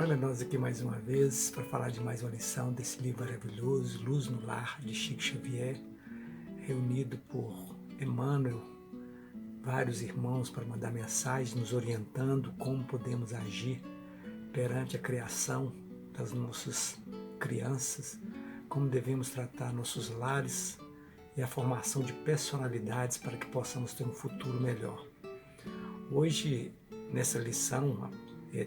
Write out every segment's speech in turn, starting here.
Olha nós aqui mais uma vez para falar de mais uma lição desse livro maravilhoso, Luz no Lar, de Chico Xavier, reunido por Emmanuel, vários irmãos para mandar mensagens nos orientando como podemos agir perante a criação das nossas crianças, como devemos tratar nossos lares e a formação de personalidades para que possamos ter um futuro melhor. Hoje, nessa lição,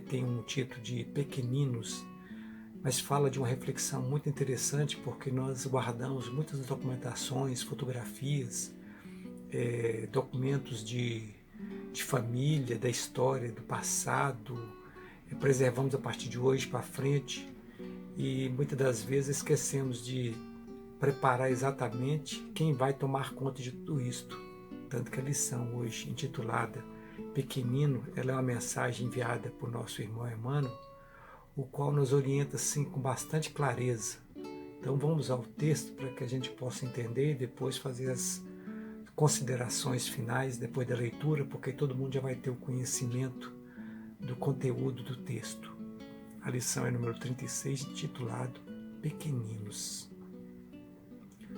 tem um título de Pequeninos, mas fala de uma reflexão muito interessante porque nós guardamos muitas documentações, fotografias, documentos de família, da história, do passado, preservamos a partir de hoje para frente e muitas das vezes esquecemos de preparar exatamente quem vai tomar conta de tudo isto. Tanto que a lição hoje, intitulada Pequenino, ela é uma mensagem enviada por nosso irmão Emmanuel, o qual nos orienta assim com bastante clareza. Então vamos ao texto para que a gente possa entender e depois fazer as considerações finais depois da leitura, porque todo mundo já vai ter o conhecimento do conteúdo do texto. A lição é número 36, intitulado Pequeninos.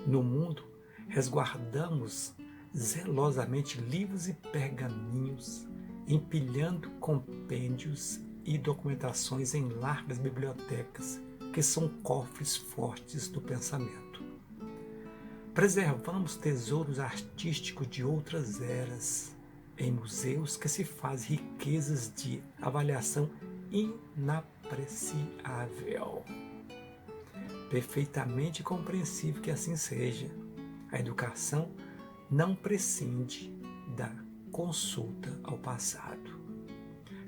No mundo, resguardamos zelosamente livros e pergaminhos, empilhando compêndios e documentações em largas bibliotecas, que são cofres fortes do pensamento. Preservamos tesouros artísticos de outras eras, em museus que se fazem riquezas de avaliação inapreciável. Perfeitamente compreensível que assim seja. A educação não prescinde da consulta ao passado.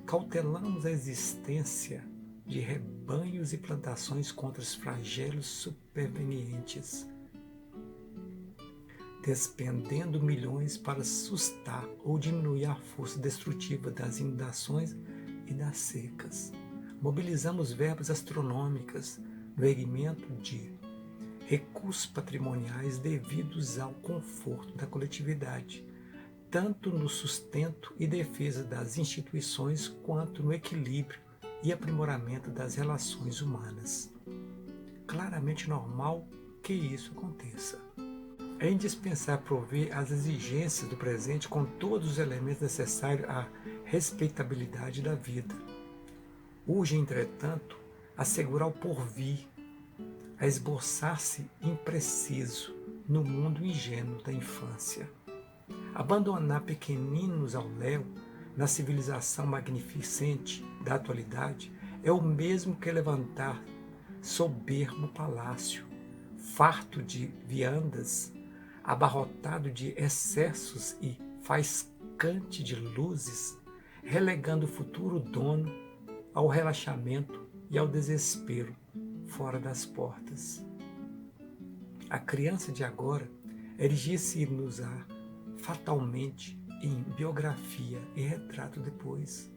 Cautelamos a existência de rebanhos e plantações contra os flagelos supervenientes, despendendo milhões para sustar ou diminuir a força destrutiva das inundações e das secas. Mobilizamos verbas astronômicas no erguimento de recursos patrimoniais devidos ao conforto da coletividade, tanto no sustento e defesa das instituições quanto no equilíbrio e aprimoramento das relações humanas. Claramente normal que isso aconteça. É indispensável prover as exigências do presente com todos os elementos necessários à respeitabilidade da vida. Urge, entretanto, assegurar o porvir, a esboçar-se impreciso no mundo ingênuo da infância. Abandonar pequeninos ao léu na civilização magnificente da atualidade é o mesmo que levantar soberbo palácio, farto de viandas, abarrotado de excessos e faiscante de luzes, relegando o futuro dono ao relaxamento e ao desespero fora das portas. A criança de agora erigia-se-nos-á fatalmente em biografia e retrato depois.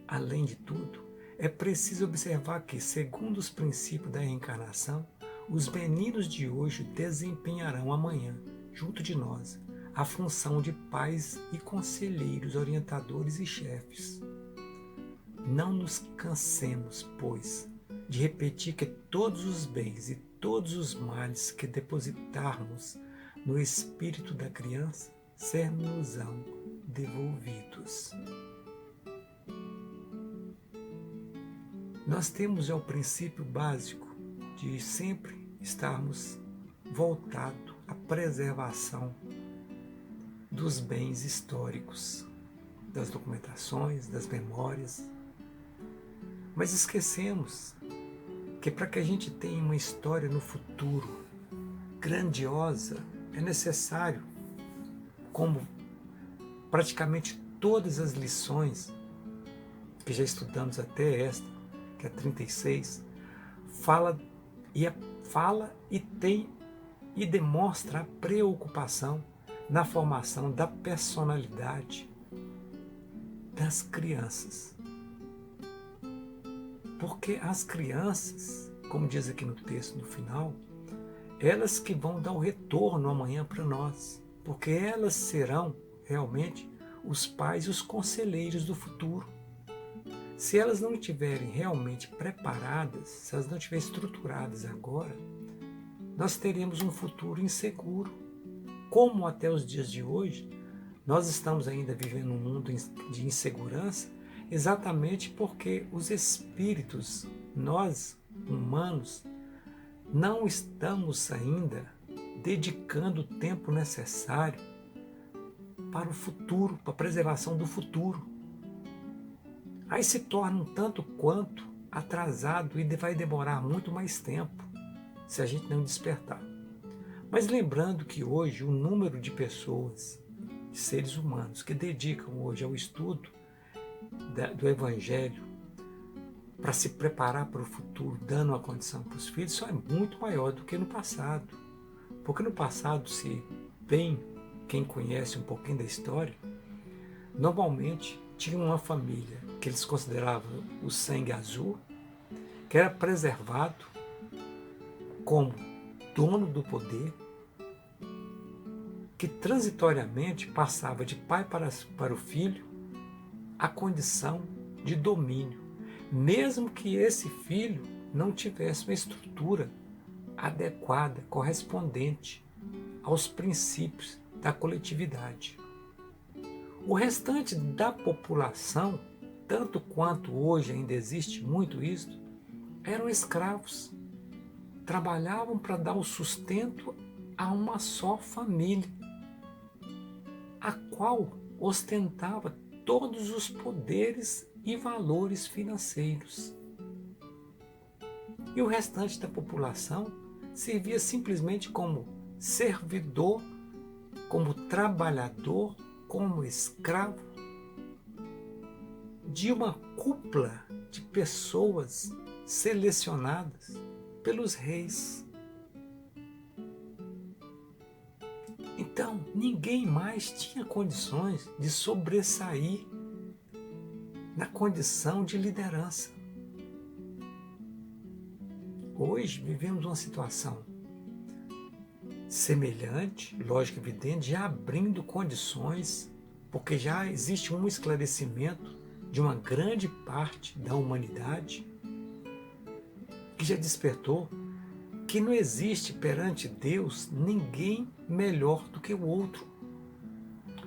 Além de tudo, é preciso observar que, segundo os princípios da reencarnação, os meninos de hoje desempenharão amanhã, junto de nós, a função de pais e conselheiros, orientadores e chefes. Não nos cansemos, pois, de repetir que todos os bens e todos os males que depositarmos no espírito da criança ser-nos-ão devolvidos. Nós temos o princípio básico de sempre estarmos voltados à preservação dos bens históricos, das documentações, das memórias. Mas esquecemos que para que a gente tenha uma história no futuro grandiosa, é necessário, como praticamente todas as lições que já estudamos até esta, que é 36, fala e tem e demonstra a preocupação na formação da personalidade das crianças. Porque as crianças, como diz aqui no texto no final, elas que vão dar o retorno amanhã para nós, porque elas serão realmente os pais e os conselheiros do futuro. Se elas não estiverem realmente preparadas, se elas não estiverem estruturadas agora, nós teremos um futuro inseguro. Como até os dias de hoje, nós estamos ainda vivendo um mundo de insegurança, exatamente porque os espíritos, nós humanos, não estamos ainda dedicando o tempo necessário para o futuro, para a preservação do futuro. Aí se torna um tanto quanto atrasado e vai demorar muito mais tempo se a gente não despertar. Mas lembrando que hoje o número de pessoas, de seres humanos, que dedicam hoje ao estudo do Evangelho para se preparar para o futuro, dando uma condição para os filhos, só é muito maior do que no passado. Porque no passado, se bem quem conhece um pouquinho da história, normalmente tinha uma família que eles consideravam o sangue azul, que era preservado como dono do poder, que transitoriamente passava de pai para o filho a condição de domínio, mesmo que esse filho não tivesse uma estrutura adequada, correspondente aos princípios da coletividade. O restante da população, tanto quanto hoje ainda existe muito isso, eram escravos. Trabalhavam para dar o sustento a uma só família, a qual ostentava todos os poderes e valores financeiros. E o restante da população servia simplesmente como servidor, como trabalhador, como escravo de uma cúpula de pessoas selecionadas pelos reis. Então, ninguém mais tinha condições de sobressair na condição de liderança. Hoje vivemos uma situação semelhante, lógico, evidente, já abrindo condições, porque já existe um esclarecimento de uma grande parte da humanidade que já despertou que não existe perante Deus ninguém melhor do que o outro,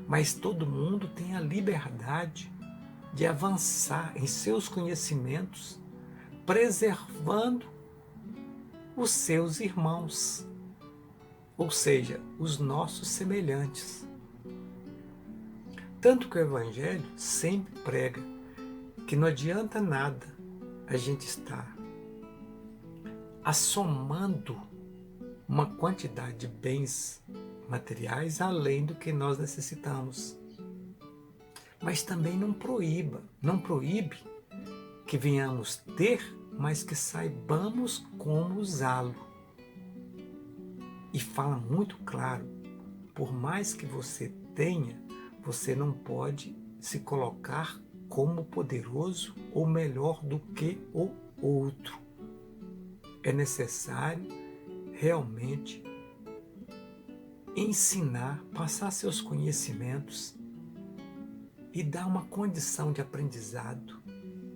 mas todo mundo tem a liberdade de avançar em seus conhecimentos, preservando os seus irmãos, ou seja, os nossos semelhantes. Tanto que o Evangelho sempre prega que não adianta nada a gente estar assomando uma quantidade de bens materiais além do que nós necessitamos. Mas também não proíbe que venhamos ter, mas que saibamos como usá-lo. E fala muito claro, por mais que você tenha, você não pode se colocar como poderoso ou melhor do que o outro. É necessário realmente ensinar, passar seus conhecimentos e dar uma condição de aprendizado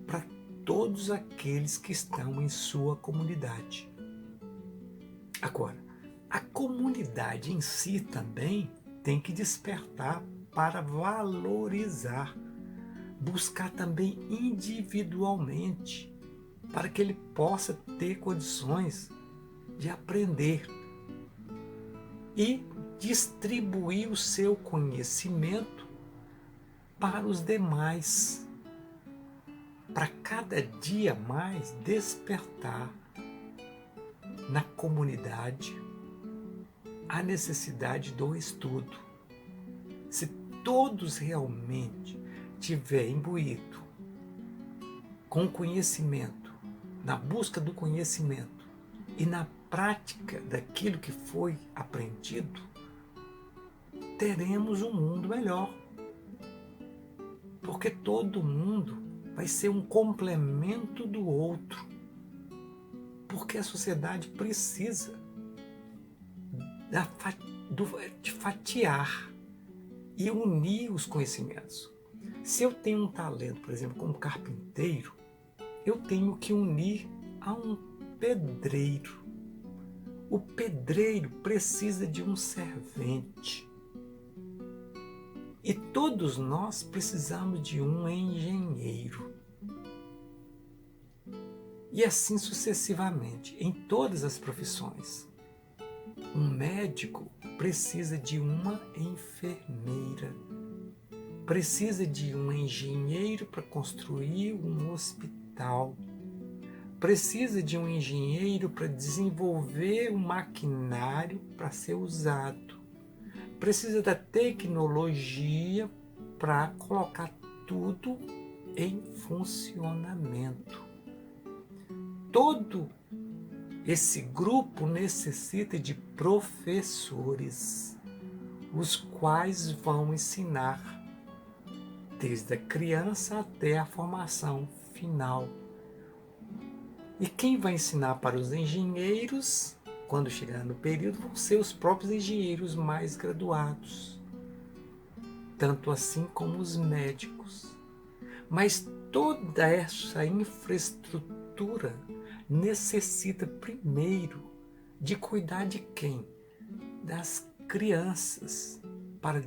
para todos aqueles que estão em sua comunidade. Agora, a comunidade em si também tem que despertar para valorizar, buscar também individualmente, para que ele possa ter condições de aprender e distribuir o seu conhecimento para os demais, para cada dia mais despertar na comunidade a necessidade do estudo. Se todos realmente tiverem imbuído com conhecimento, na busca do conhecimento e na prática daquilo que foi aprendido, teremos um mundo melhor. Porque todo mundo vai ser um complemento do outro. Porque a sociedade precisa de fatiar e unir os conhecimentos. Se eu tenho um talento, por exemplo, como carpinteiro, eu tenho que unir a um pedreiro. O pedreiro precisa de um servente. E todos nós precisamos de um engenheiro. E assim sucessivamente, em todas as profissões. Um médico precisa de uma enfermeira. Precisa de um engenheiro para construir um hospital. Precisa de um engenheiro para desenvolver um maquinário para ser usado. Precisa da tecnologia para colocar tudo em funcionamento. Todo esse grupo necessita de professores, os quais vão ensinar desde a criança até a formação final. E quem vai ensinar para os engenheiros, quando chegar no período, vão ser os próprios engenheiros mais graduados, tanto assim como os médicos. Mas toda essa infraestrutura necessita primeiro de cuidar de quem? Das crianças, para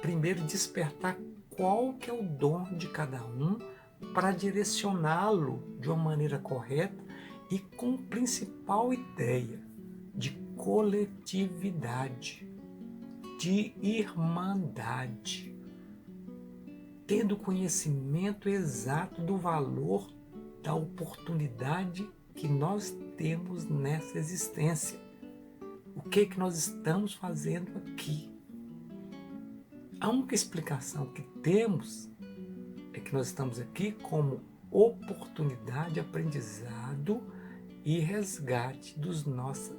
primeiro despertar qual que é o dom de cada um, para direcioná-lo de uma maneira correta e com a principal ideia de coletividade, de irmandade, tendo conhecimento exato do valor da oportunidade que nós temos nessa existência. O que nós estamos fazendo aqui? A única explicação que temos é que nós estamos aqui como oportunidade de aprendizado e resgate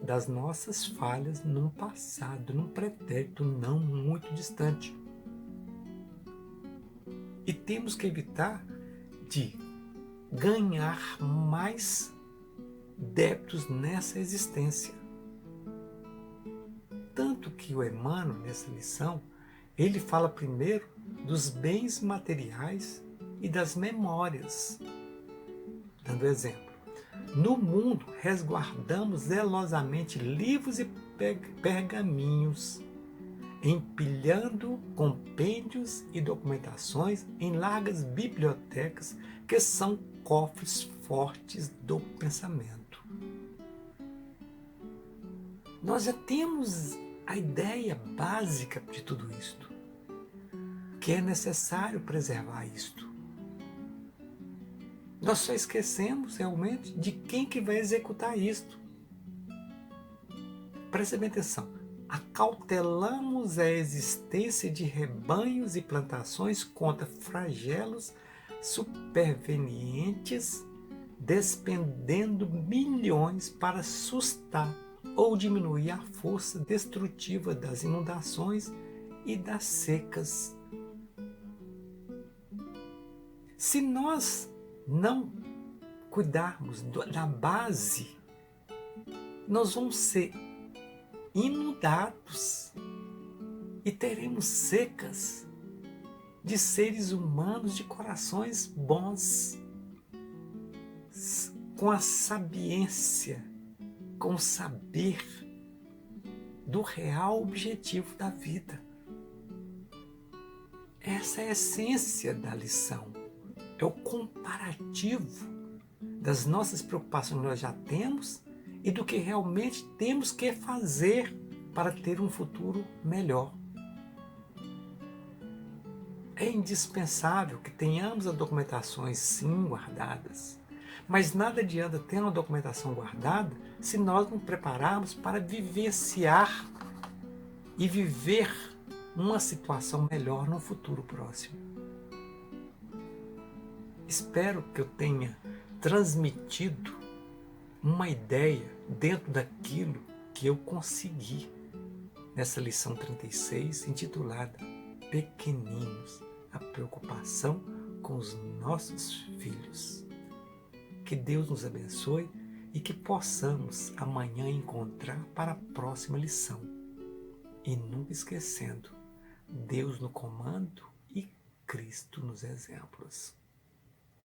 das nossas falhas num passado, num pretérito não muito distante. E temos que evitar de ganhar mais débitos nessa existência. Tanto que o Emmanuel, nessa lição, ele fala primeiro dos bens materiais e das memórias. Dando exemplo, no mundo resguardamos zelosamente livros e pergaminhos, empilhando compêndios e documentações em largas bibliotecas que são cofres fortes do pensamento. Nós já temos a ideia básica de tudo isto, que é necessário preservar isto. Nós só esquecemos realmente de quem que vai executar isto. Preste bem atenção. Acautelamos a existência de rebanhos e plantações contra flagelos supervenientes, despendendo milhões para sustar ou diminuir a força destrutiva das inundações e das secas. Se nós não cuidarmos da base, nós vamos ser inundados e teremos secas de seres humanos de corações bons, com a sabiência, com o saber do real objetivo da vida. Essa é a essência da lição. É o comparativo das nossas preocupações que nós já temos e do que realmente temos que fazer para ter um futuro melhor. É indispensável que tenhamos as documentações sim guardadas, mas nada adianta ter uma documentação guardada se nós não prepararmos para vivenciar e viver uma situação melhor no futuro próximo. Espero que eu tenha transmitido uma ideia dentro daquilo que eu consegui nessa lição 36, intitulada Pequeninos, a preocupação com os nossos filhos. Que Deus nos abençoe e que possamos amanhã encontrar para a próxima lição. E nunca esquecendo, Deus no comando e Cristo nos exemplos.